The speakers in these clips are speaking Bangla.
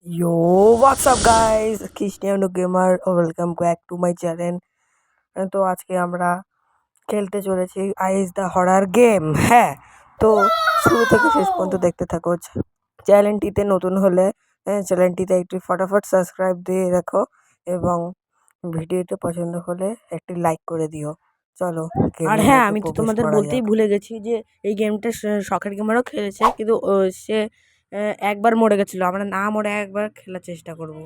Yo, what's up guys? Cristiano Gamer welcome back to my channel. তো আজকে আমরা খেলতে চলেছি আইস দ্য হরার গেম। হ্যাঁ, তো শুরু থেকে শেষ পর্যন্ত দেখতে থাকো। চ্যানেলটিতে নতুন হলে চ্যানেলটিতে একটি ফটাফট সাবস্ক্রাইব দিয়ে রাখো এবং ভিডিওটি পছন্দ হলে একটি লাইক করে দিও। চলো আর গেমের হ্যাঁ, মধ্যে আমি তো প্রবেশ তোমাদের করা বলতেই যাক। ভুলে গেছি যে এই গেমটা শখের গেমারও খেলেছে, কিন্তু সে একবার মরে গেছিলো। আমরা না মরে একবার খেলার চেষ্টা করব।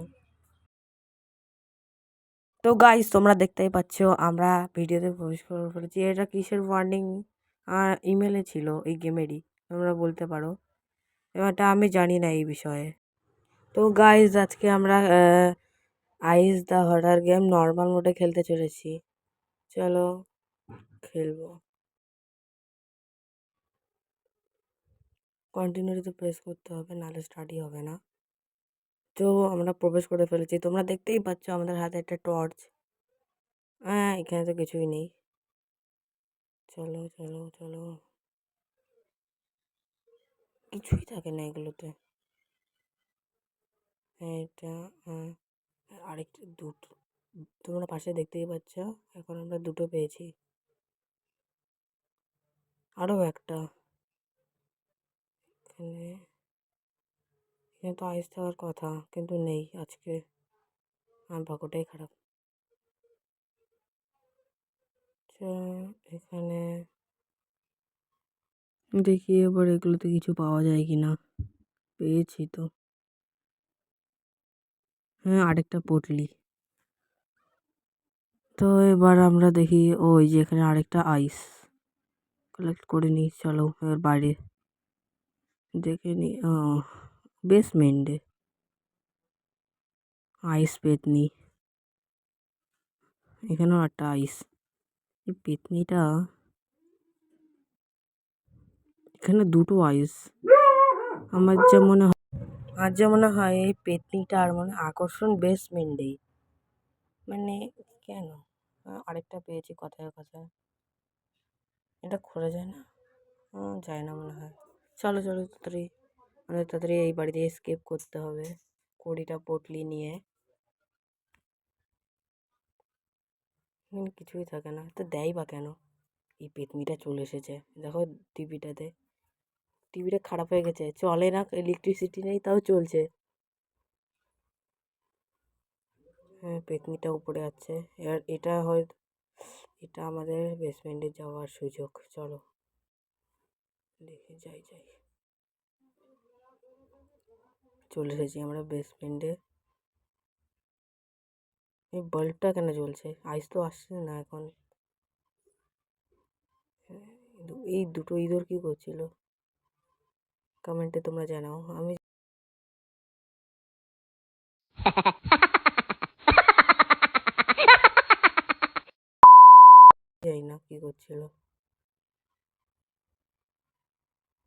তো গাইস, তোমরা দেখতেই পাচ্ছ আমরা ভিডিওতে প্রবেশ করে ফেলেছি। এটা কিসের ওয়ার্নিং ইমেলে ছিল এই গেমেরই, তোমরা বলতে পারো। এবারটা আমি জানি না এই বিষয়ে। তো গাইস, আজকে আমরা আইস দ্য হরার গেম নর্মাল মোডে খেলতে চলেছি। চলো খেলবো। কন্টিনিউতে প্রেস করতে হবে, নাহলে স্টার্টই হবে না। তো আমরা প্রবেশ করে ফেলেছি, তোমরা দেখতেই পাচ্ছ আমাদের হাতে একটা টর্চ। হ্যাঁ, এখানে তো কিছুই নেই। চলো চলো চলো, কিছুই থাকে না এগুলোতে। হ্যাঁ, এটা আরেকটা দুটো, তোমরা পাশে দেখতেই পাচ্ছ। এখন আমরা দুটো পেয়েছি, আরও একটা। এখানে এখানে তো আইস থাকার কথা, কিন্তু নেই আজকে। আমার ভাগ্যটাই খারাপ। এখানে দেখি এবার এগুলোতে কিছু পাওয়া যায় কি না। পেয়েছি তো। হ্যাঁ, আরেকটা পটলি। তো এবার আমরা দেখি ওই যে এখানে আরেকটা আইস কালেক্ট করে নিই। চলো এবার বাইরে দেখে নিই। বেসমেন্টে আইস পেতনি, এখানেও একটা আইস। এই পেতনিটা, এখানে দুটো আইস। আমার যা মনে হয় এই পেতনিটার মানে আকর্ষণ বেসমেন্টেই। মানে কেন? আরেকটা পেয়েছি কথায় কথায়। এটা খোলা যায় না? যায় না মনে হয়। চলো চলো তাড়াতাড়ি, আমাদের তাড়াতাড়ি এই বাড়ি দিয়ে এসকেপ করতে হবে 20টা পটলি নিয়ে। কিছুই থাকে না তো, দেয় বা কেন? এই পেতনিটা চলে এসেছে, দেখো টিভিটা খারাপ হয়ে গেছে, চলে না, ইলেকট্রিসিটি নেই তাও চলছে। হ্যাঁ, পেতনিটা উপরে আছে। এবার এটা আমাদের বেসমেন্টে যাওয়ার সুযোগ। চলো দেখে যাই। চলে এসেছি আমরা বেসমেন্টে। এই বাল্বটা কেন জ্বলছে? আইস তো আসছে না এখন। এই দুটো ইঁদুর কি করছিল? কমেন্টে তোমরা জানাও। আমি জানি না কি করছিল।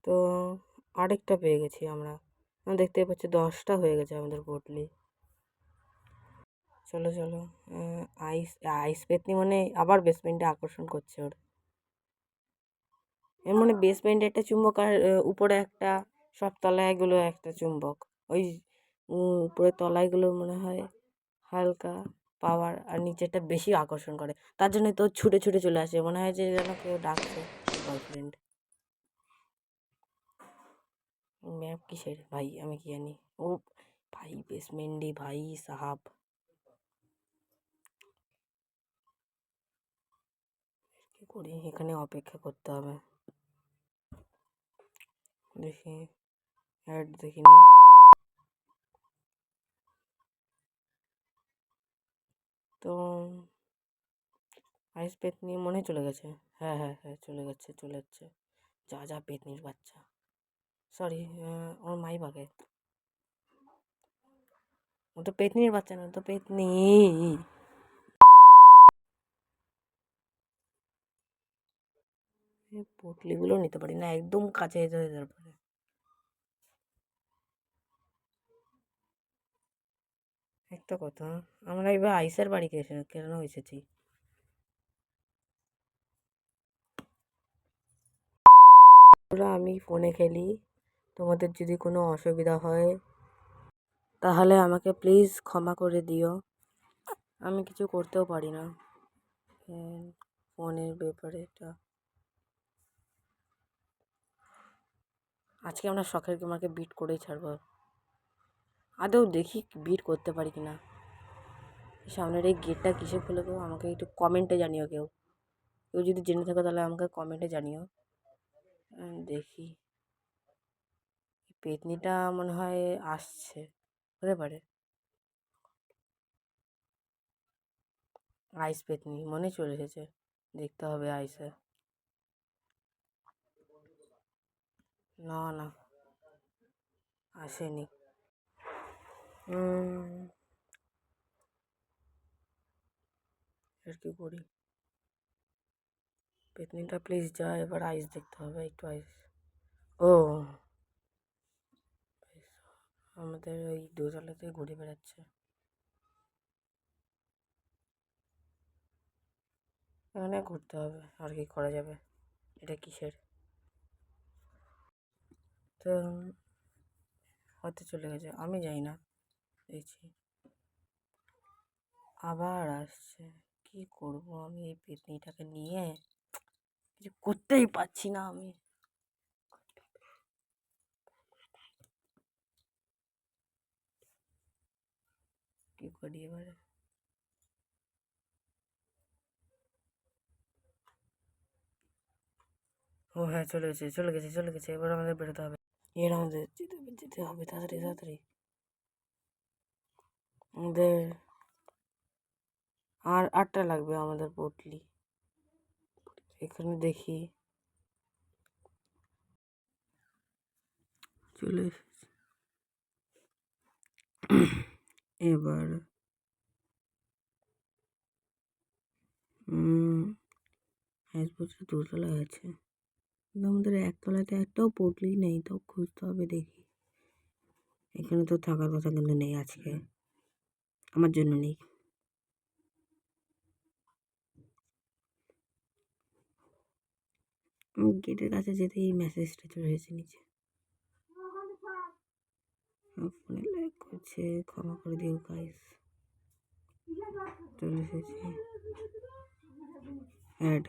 তো আরেকটা পেয়ে গেছি আমরা। দেখতে পাচ্ছি 10টা হয়ে গেছে আমাদের পটলি। চলো চলো, আইস আইস পেতনি মানে আবার বেসমেন্টে আকর্ষণ করছে ওর। এর মানে বেসমেন্টে একটা চুম্বক, আর উপরে একটা, সব তলায়গুলো একটা চুম্বক। ওই উপরের তলায়গুলো মনে হয় হালকা পাওয়ার, আর নিচেরটা বেশি আকর্ষণ করে। তার জন্য তো ছুটে ছুটে চলে আসে, মনে হয় যে যেন কেউ ডাকছে গার্লফ্রেন্ড। ম্যাপ কিসের ভাই, আমি কি জানি। ও ভাই, বেসমেন্টে ভাই সাহাব। কি করি, এখানে অপেক্ষা করতে হবে। দেখি, অ্যাড দেখিনি। তো আইস পেতনি মনে হয় চলে গেছে। হ্যাঁ হ্যাঁ হ্যাঁ, চলে যাচ্ছে। যা পেতনির বাচ্চা। সরি, ওর মাই বাগে। ও তো পেতনির বাচ্চা না, তো পেতনি। পুটলিগুলো নিতে পারি না, একদম কাছে যেতে হয় তারপরে। একটা কথা, আমরা এবার আইসের বাড়ি কেন এসেছি? ওরা আমি ফোনে খেলি, তোমাদের যদি কোনো অসুবিধা হয় তাহলে আমাকে প্লিজ ক্ষমা করে দিও, আমি কিছু করতেও পারি না ফোনের ব্যাপারে। এটা আজকে আমরা শখের গেমারকে বিট করেই ছাড়বো। আদৌ দেখি বিট করতে পারি কিনা। সামনের এই গেটটা কিসে খুলে দেবো আমাকে একটু কমেন্টে জানিও। কেউ যদি জেনে থাকো তাহলে আমাকে কমেন্টে জানিও। দেখি পেতনিটা মনে হয় আসছে, হতে পারে। আইস পেতনি মনে চলে এসেছে, দেখতে হবে আইসে। না না আসেনি। এর কি করি? পেতনিটা প্লিজ যা, এবার আইস দেখতে হবে, একটু আইস। ও আমাদের ওই দোতলাতে ঘুরে বেড়াচ্ছে। এখানে ঘুরতে হবে, আর কি করা যাবে। এটা কিসের? তো হয়তো চলে গেছে, আমি যাই না। দেখছি আবার আসছে। কি করব আমি এই পেতনিটাকে নিয়ে? কিছু করতেই পারছি না আমি। কি করি এবারে? ও হ্যাঁ, চলে গেছে। এবার আমাদের বেরোতে হবে। এর আমাদের যেতে হবে তাড়াতাড়ি তাড়াতাড়ি। আমাদের আর 8টা লাগবে আমাদের পটলি। এখানে দেখি চলে এসেছি। এবার আজ বছর দোতলায় আছে, কিন্তু আমাদের একতলাতে একটাও পটলি নেই, তো খুঁজতে হবে। দেখি এখানে তো থাকার কথা, কিন্তু নেই আজকে, আমার জন্য নেই। আমি গেটের কাছে যেতে এই মেসেজটা চলে এসেছে নিচে। ফোনে লাইক করছে, ক্ষমা করে দিও গাইস। চলে এসেছি। অ্যাড,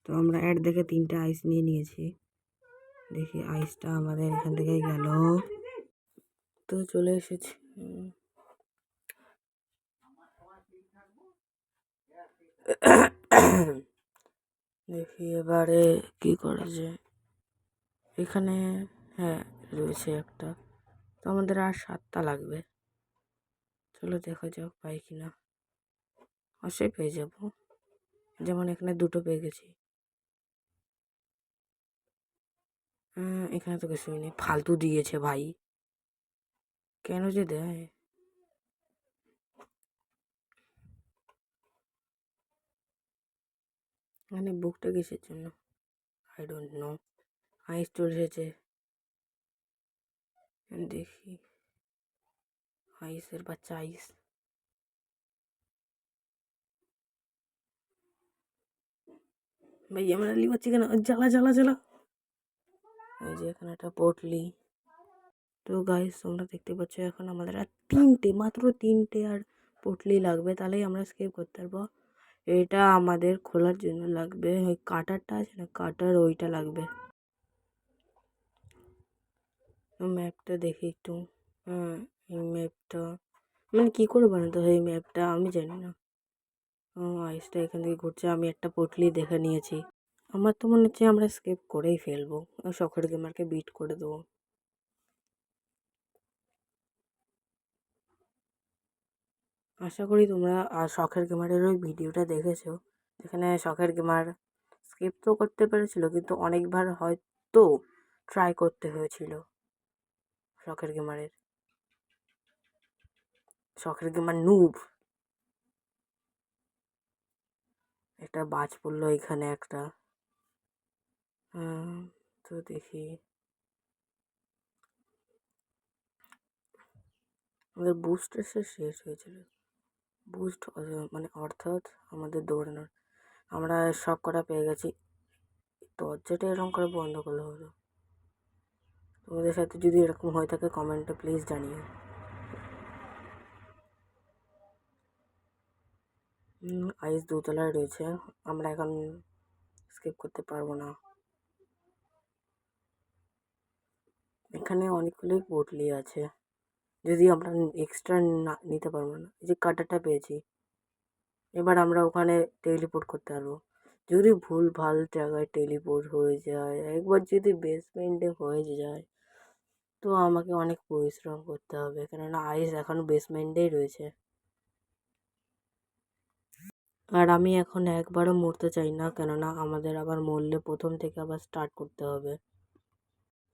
তো আমরা অ্যাড দেখে 3টে আইস নিয়ে নিয়েছি। দেখি আইসটা আমাদের এখান থেকেই গেল। তো চলে এসেছি। দেখি এবারে কি করা যায়। এখানে হ্যাঁ রয়েছে একটা, তো আমাদের আর 7টা লাগবে। চলো দেখা যাক পাই কিনা। অবশ্যই পেয়ে যাব, যেমন এখানে 2টো পেয়ে গেছি। এখানে তো কিছুই নেই, ফালতু দিয়েছে ভাই, কেন যে দেয়। এখানে বুকটা কিসের জন্য? I don't know. আইস চলে এসেছে, দেখি আইসের বাচ্চা আইস। ভাই আমরা লি পাচ্ছি কেন? জ্বালা জ্বালা জ্বালা। এই যে এখানে একটা পটলি। তো গাইস তোমরা দেখতে পাচ্ছ এখন আমাদের আর 3টে, মাত্র 3টে আর পটলি লাগবে, তাহলেই আমরা স্কেপ করতে পারবো। এটা আমাদের খোলার জন্য লাগবে ওই কাটারটা আছে না, কাটার ওইটা লাগবে। ম্যাপটা দেখি একটু। হ্যাঁ এই ম্যাপটা মানে কী করে বানাতে হয় এই ম্যাপটা আমি জানি না। আইসটা এখান থেকে ঘুরছে, আমি একটা পটলি দেখে নিয়েছি। আমার তো মনে হচ্ছে আমরা স্কিপ করেই ফেলবো, শখের গেমারকে বিট করে দেবো। আশা করি তোমরা শখের গেমারের ওই ভিডিওটা দেখেছো, যেখানে শখের গেমার স্কিপ তো করতে পেরেছিল, কিন্তু অনেকবার হয়তো ট্রাই করতে হয়েছিল শখের গেমারের। শখের গেমার নুব। একটা বাজ পড়লো এখানে একটা। তো দেখি আমাদের বুস্ট শেষ হয়েছিল। বুস্ট মানে অর্থাৎ আমাদের দৌড়ানোর, আমরা সব কটা পেয়ে গেছি। দরজাটা এরকম করে বন্ধ করলে হলো। তোমাদের সাথে যদি এরকম হয়ে থাকে কমেন্টে প্লিজ জানিও। আইস দোতলায় রয়েছে, আমরা এখন স্কিপ করতে পারবো না। এখানে অনেকগুলোই পোটলি আছে, যদি আমরা এক্সট্রা না নিতে পারবো না। এই যে কাটাটা পেয়েছি, এবার আমরা ওখানে টেলিপোর্ট করতে পারবো। যদি ভুল ভাল জায়গায় টেলিপোর্ট হয়ে যায়, একবার যদি বেসমেন্টে হয়ে যায়, তো আমাকে অনেক পরিশ্রম করতে হবে, কেননা আইস এখন বেসমেন্টেই রয়েছে। আর আমি এখন একবারও মরতে চাই না, কেননা আমাদের আবার মরলে প্রথম থেকে আবার স্টার্ট করতে হবে।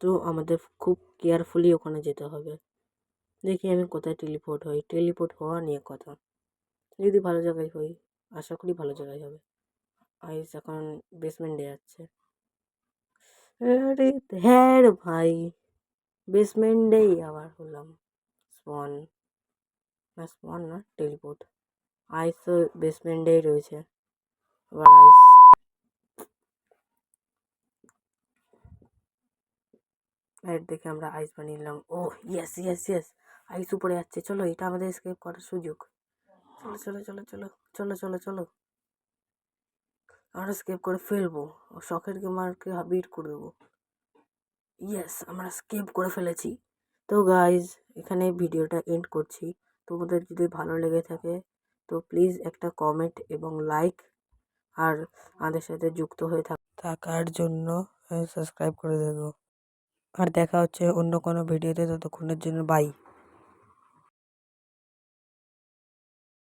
তো আমাদের খুব কেয়ারফুলি ওখানে যেতে হবে। দেখি আমি কোথায় টেলিপোর্ট হই, টেলিপোর্ট হওয়া নিয়ে কথা। যদি ভালো জায়গায় হই, আশা করি ভালো জায়গায় হবে। আইস এখন বেসমেন্টে যাচ্ছে। আরে হ্যাঁ রে ভাই, বেসমেন্টেই আবার হলাম স্পন। না স্পন না, টেলিপোর্ট। আইস তো বেসমেন্টেই রয়েছে। এবার আইস এর দেখে আমরা আইস বানিয়ে নিলাম। ও ইয়েস ইয়েস ইয়েস, আইস উপরে যাচ্ছে। চলো, এটা আমাদের এসকেপ করার সুযোগ। চলো চলো চলো চলো চলো চলো চলো, আমরা স্কেপ করে ফেলবো। শখের গেমারকে বিট করে দেবো। ইয়েস, আমরা স্কেপ করে ফেলেছি। তো গাইজ, এখানে ভিডিওটা এন্ড করছি। তোমাদের যদি ভালো লেগে থাকে তো প্লিজ একটা কমেন্ট এবং লাইক, আর আমাদের সাথে যুক্ত হয়ে থাকার জন্য সাবস্ক্রাইব করে দেবো। আর দেখা হচ্ছে অন্য কোনো ভিডিওতে, ততক্ষণের জন্য বাই।